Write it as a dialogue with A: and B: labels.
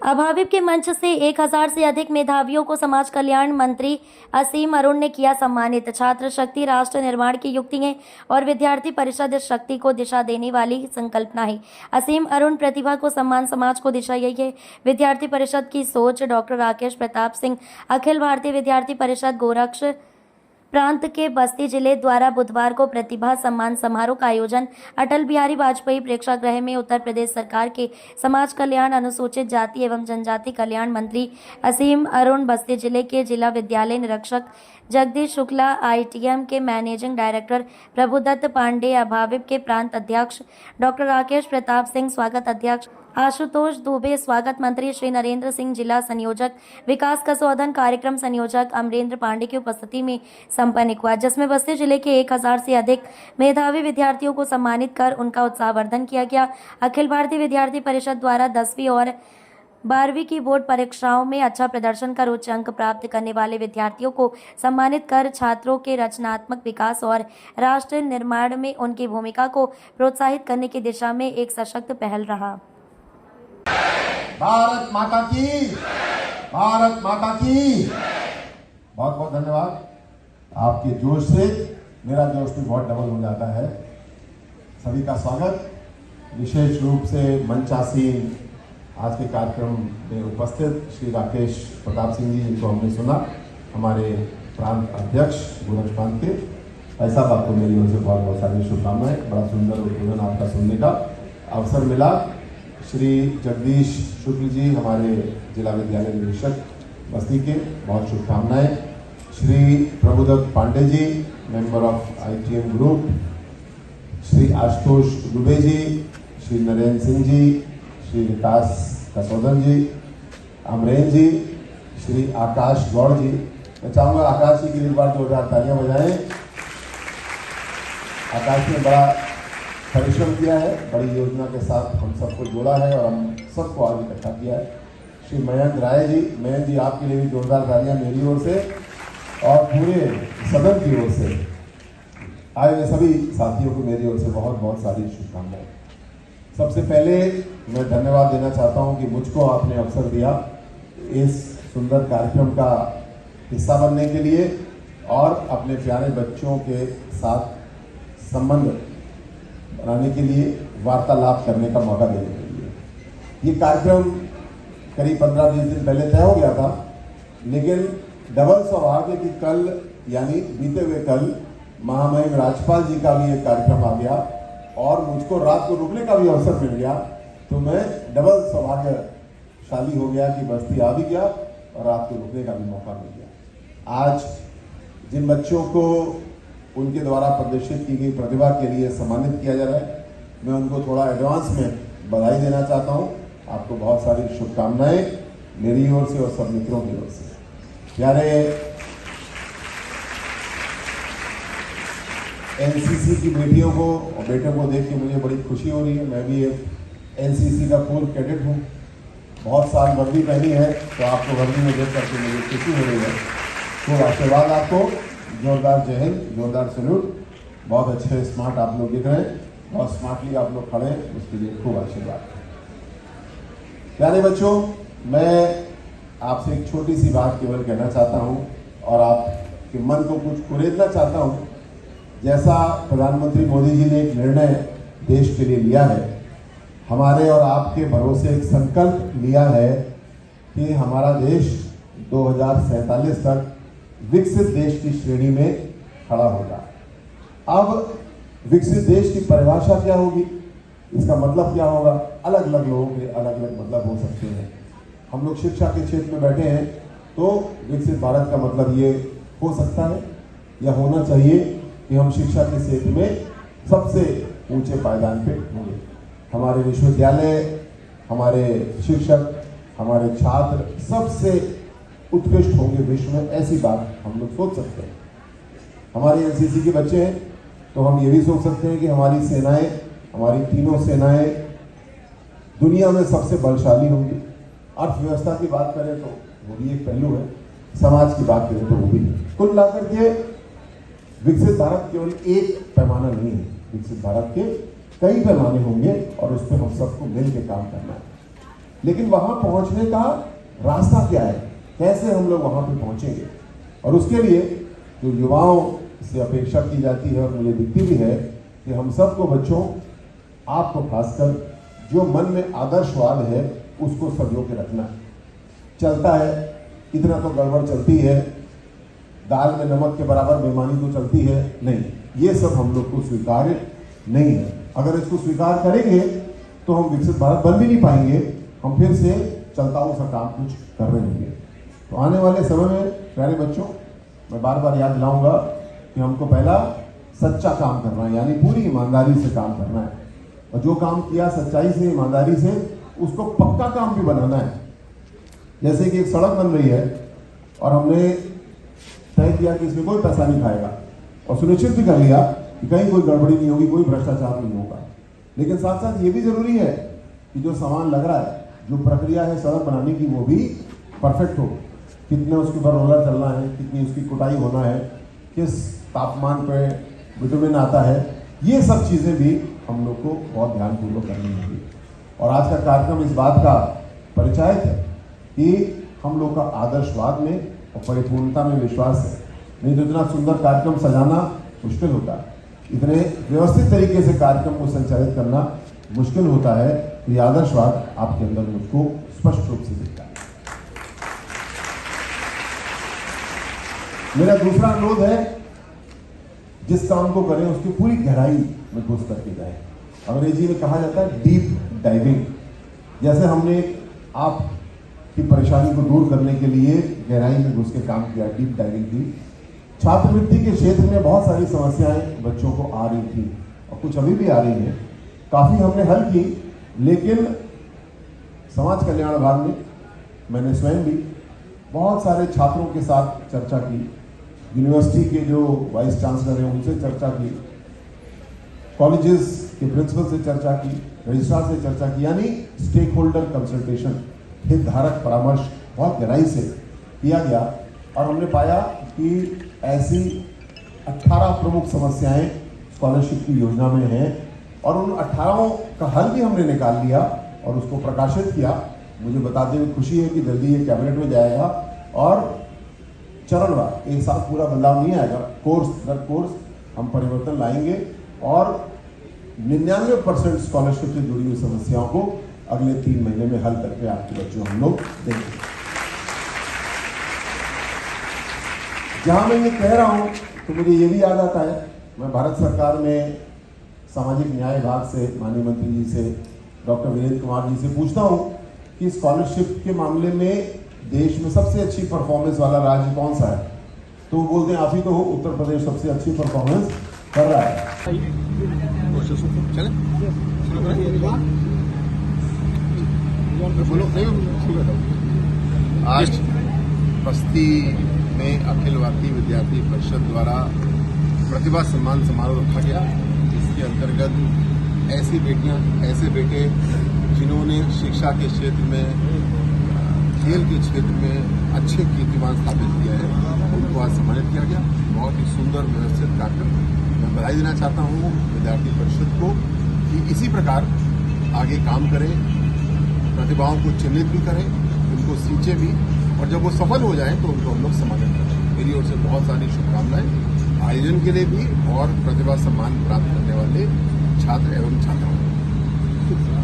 A: अभाविप के मंच से 1000 से अधिक मेधावियों को समाज कल्याण मंत्री असीम अरुण ने किया सम्मानित। छात्र शक्ति राष्ट्र निर्माण की युक्ति है और विद्यार्थी परिषद इस शक्ति को दिशा देने वाली संकल्पना है। असीम अरुण प्रतिभा को सम्मान, समाज को दिशा, यही है विद्यार्थी परिषद की सोच। डॉक्टर राकेश प्रताप सिंह अखिल भारतीय विद्यार्थी परिषद गोरक्ष प्रांत के बस्ती जिले द्वारा बुधवार को प्रतिभा सम्मान समारोह का आयोजन अटल बिहारी वाजपेयी प्रेक्षागृह में उत्तर प्रदेश सरकार के समाज कल्याण, अनुसूचित जाति एवं जनजाति कल्याण मंत्री असीम अरुण, बस्ती जिले के जिला विद्यालय निरीक्षक जगदीश शुक्ला, ITM के मैनेजिंग डायरेक्टर प्रभुदत्त पांडे, अभाविप के प्रांत अध्यक्ष डॉक्टर राकेश प्रताप सिंह, स्वागत अध्यक्ष आशुतोष दुबे, स्वागत मंत्री श्री नरेंद्र सिंह, जिला संयोजक विकास कसौदन, कार्यक्रम संयोजक अमरेंद्र पांडे की उपस्थिति में संपन्न हुआ, जिसमें बस्ती जिले के 1000 से अधिक मेधावी विद्यार्थियों को सम्मानित कर उनका उत्साहवर्धन किया गया। अखिल भारतीय विद्यार्थी परिषद द्वारा 10वीं और 12वीं की बोर्ड परीक्षाओं में अच्छा प्रदर्शन कर उच्च अंक प्राप्त करने वाले विद्यार्थियों को सम्मानित कर छात्रों के रचनात्मक विकास और राष्ट्र निर्माण में उनकी भूमिका को प्रोत्साहित करने की दिशा में एक सशक्त पहल रहा।
B: भारत माता की, भारत माता की। बहुत बहुत धन्यवाद। आपके जोश से मेरा जोश भी बहुत डबल हो जाता है। सभी का स्वागत। विशेष रूप से मंचासीन आज के कार्यक्रम में उपस्थित श्री राकेश प्रताप सिंह जी, जिनको हमने सुना, हमारे प्रांत अध्यक्ष गोरक्ष प्रांत के। भाई साहब, आपको मेरी ओर से बहुत बहुत सारी शुभकामनाएं। बड़ा सुंदर उद्बोधन आपका सुनने का अवसर मिला। श्री जगदीश शुक्ल जी, हमारे जिला विद्यालय निरीक्षक बस्ती के, बहुत शुभकामनाएं। Shri Prabhudatt Pandey ji, member of ITM group, Shri Ashutosh Dubey ji, Shri Narendra Singh ji, Shri Vikas Kasaudhan ji, Amrendra ji, Shri Akash Gaur ji. मैं चाहूँगा आकाश जी के लिए एक बार 2000 तालियां बजाएं। आकाश ने बड़ा परिश्रम किया है, बड़ी योजना के साथ हम सबको जोड़ा है और हम सबको आगे इकट्ठा किया है। श्री मयंक राय जी, मयंक जी, आपके लिए भी जोरदार तालियां मेरी ओर से और पूरे सदन की ओर से आए हुए सभी साथियों को मेरी ओर से बहुत बहुत सारी शुभकामनाएं। सबसे पहले मैं धन्यवाद देना चाहता हूं कि मुझको आपने अवसर दिया इस सुंदर कार्यक्रम का हिस्सा बनने के लिए और अपने प्यारे बच्चों के साथ संबंध बनाने के लिए, वार्तालाप करने का मौका देने के लिए। ये कार्यक्रम करीब 15-20 दिन पहले तय हो गया था, लेकिन डबल सौभाग्य की कल, यानी बीते हुए कल, महामहिम राज्यपाल जी का भी एक कार्यक्रम आ गया और मुझको रात को रुकने का भी अवसर मिल गया। तो मैं डबल सौभाग्यशाली हो गया कि बस्ती आ भी गया और रात को रुकने का भी मौका मिल गया। आज जिन बच्चों को उनके द्वारा प्रदर्शित की गई प्रतिभा के लिए सम्मानित किया जा रहा है, मैं उनको थोड़ा एडवांस में बधाई देना चाहता हूं। आपको बहुत सारी शुभकामनाएं मेरी ओर से और सब मित्रों की ओर से। प्यारे NCC की बेटियों को और बेटों को देख के मुझे बड़ी खुशी हो रही है। मैं भी एक NCC का पूर्व कैडेट हूँ, बहुत साल वर्दी पहनी है, तो आपको वर्दी में देख करके मुझे खुशी हो रही है। तो आशीर्वाद आपको, जोरदार जय हिंद, जोरदार सैल्यूट। बहुत अच्छे स्मार्ट आप लोग दिख रहे हैं, बहुत स्मार्टली आप लोग खड़े हैं, उसके लिए खूब आशीर्वाद। प्यारे बच्चों, मैं आपसे एक छोटी सी बात केवल कहना चाहता हूं और आपके मन को कुछ कुरेदना चाहता हूं। जैसा प्रधानमंत्री मोदी जी ने एक निर्णय देश के लिए लिया है, हमारे और आपके भरोसे एक संकल्प लिया है कि हमारा देश 2047 तक विकसित देश की श्रेणी में खड़ा होगा। अब विकसित देश की परिभाषा क्या होगी, इसका मतलब क्या होगा, अलग अलग लोगों के अलग अलग मतलब हो सकते हैं। हम लोग शिक्षा के क्षेत्र में बैठे हैं, तो विकसित भारत का मतलब ये हो सकता है या होना चाहिए कि हम शिक्षा के क्षेत्र में सबसे ऊंचे पायदान पे होंगे। हमारे विश्वविद्यालय, हमारे शिक्षक, हमारे छात्र सबसे उत्कृष्ट होंगे विश्व में, ऐसी बात हम लोग सोच सकते हैं। हमारे NCC के बच्चे हैं, तो हम ये भी सोच सकते हैं कि हमारी सेनाएं, हमारी तीनों सेनाएं दुनिया में सबसे बलशाली होंगी। अर्थव्यवस्था की बात करें तो वो भी एक पहलू है, समाज की बात करें तो वो भी। कुल मिलाकर के विकसित भारत केवल एक पैमाना नहीं है, विकसित भारत के कई पैमाने होंगे और उस पर हम सबको मिल के काम करना है। लेकिन वहां पहुंचने का रास्ता क्या है, कैसे हम लोग वहां पे पहुंचेंगे। और उसके लिए जो युवाओं से अपेक्षा की जाती है और मुझे दिखती भी है कि हम सबको, बच्चों, आपको खासकर, जो मन में आदर्शवाद है उसको संजो के रखना है। चलता है, इतना तो गड़बड़ चलती है, दाल में नमक के बराबर बेईमानी तो चलती है, नहीं, ये सब हम लोग को स्वीकार्य नहीं है। अगर इसको स्वीकार करेंगे तो हम विकसित भारत बन भी नहीं पाएंगे, हम फिर से चलता हुआ सा काम कुछ कर रहे होंगे। तो आने वाले समय में प्यारे बच्चों, मैं बार बार याद दिलाऊंगा कि हमको पहला सच्चा काम करना है, यानी पूरी ईमानदारी से काम करना है, और जो काम किया सच्चाई से, ईमानदारी से, उसको पक्का काम भी बनाना है। जैसे कि एक सड़क बन रही है और हमने तय किया कि इसमें कोई पैसा नहीं खाएगा, और सुनिश्चित भी कर लिया कि कहीं कोई गड़बड़ी नहीं होगी, कोई भ्रष्टाचार नहीं होगा। लेकिन साथ साथ ये भी जरूरी है कि जो सामान लग रहा है, जो प्रक्रिया है सड़क बनाने की, वो भी परफेक्ट हो। कितने उसके ऊपर रोलर चलना है, कितनी उसकी कुटाई होना है, किस तापमान पे विटामिन आता है, ये सब चीज़ें भी हम लोग को बहुत ध्यानपूर्वक करनी होगी। और आज का कार्यक्रम इस बात का परिचायक है कि हम लोग का आदर्शवाद में और परिपूर्णता में विश्वास है। नहीं तो इतना सुंदर कार्यक्रम सजाना मुश्किल होता है, इतने व्यवस्थित तरीके से कार्यक्रम को संचालित करना मुश्किल होता है। तो ये आदर्शवाद आपके अंदर मुझको स्पष्ट रूप से दिखता है। मेरा दूसरा अनुरोध है, जिस काम को करें उसकी पूरी गहराई में घुस करके जाए। अंग्रेजी में कहा जाता है डीप डाइविंग। जैसे हमने आपकी परेशानी को दूर करने के लिए गहराई में घुस के काम किया, डीप डाइविंग की। छात्रवृत्ति के क्षेत्र में बहुत सारी समस्याएं बच्चों को आ रही थी और कुछ अभी भी आ रही हैं, काफ़ी हमने हल की। लेकिन समाज कल्याण विभाग में मैंने स्वयं भी बहुत सारे छात्रों के साथ चर्चा की, यूनिवर्सिटी के जो वाइस चांसलर हैं उनसे चर्चा की, कॉलेजेस के प्रिंसिपल से चर्चा की, रजिस्ट्रार से चर्चा की, यानी स्टेक होल्डर कंसल्टेशन, हितधारक परामर्श बहुत गहराई से किया गया। और हमने पाया कि ऐसी 18 प्रमुख समस्याएं स्कॉलरशिप की योजना में हैं, और उन 18 का हल भी हमने निकाल लिया और उसको प्रकाशित किया। मुझे बताते हुए खुशी है कि जल्दी ये कैबिनेट में जाएगा और चरणवार, एक साथ पूरा बदलाव नहीं आएगा, कोर्स दर कोर्स हम परिवर्तन लाएंगे और 99% स्कॉलरशिप से जुड़ी हुई समस्याओं को अगले 3 महीने में हल करके आपके बच्चों हम लोग देंगे। जहां मैं ये कह रहा हूं तो मुझे ये भी याद आता है, मैं भारत सरकार में सामाजिक न्याय विभाग से माननीय मंत्री जी से, डॉक्टर वीरेंद्र कुमार जी से पूछता हूं कि स्कॉलरशिप के मामले में देश में सबसे अच्छी परफॉर्मेंस वाला राज्य कौन सा है, तो वो बोलते हैं आप ही तो हो, उत्तर प्रदेश सबसे अच्छी परफॉर्मेंस कर रहा है।
C: आज बस्ती में अखिल भारतीय विद्यार्थी परिषद द्वारा प्रतिभा सम्मान समारोह रखा गया, जिसके अंतर्गत ऐसी बेटियां, ऐसे बेटे जिन्होंने शिक्षा के क्षेत्र में, खेल के क्षेत्र में अच्छे कीर्तिमान स्थापित किया है, उनको आज सम्मानित किया गया। बहुत ही सुंदर व्यवस्थित कार्यक्रम। मैं बधाई देना चाहता हूँ विद्यार्थी परिषद को कि इसी प्रकार आगे काम करें, प्रतिभाओं को चिन्हित भी करें, उनको सींचे भी, और जब वो सफल हो जाएं तो उनको हम लोग सम्मानित करें। मेरी ओर से बहुत सारी शुभकामनाएं आयोजन के लिए भी और प्रतिभा सम्मान प्राप्त करने वाले छात्र एवं छात्राओं को।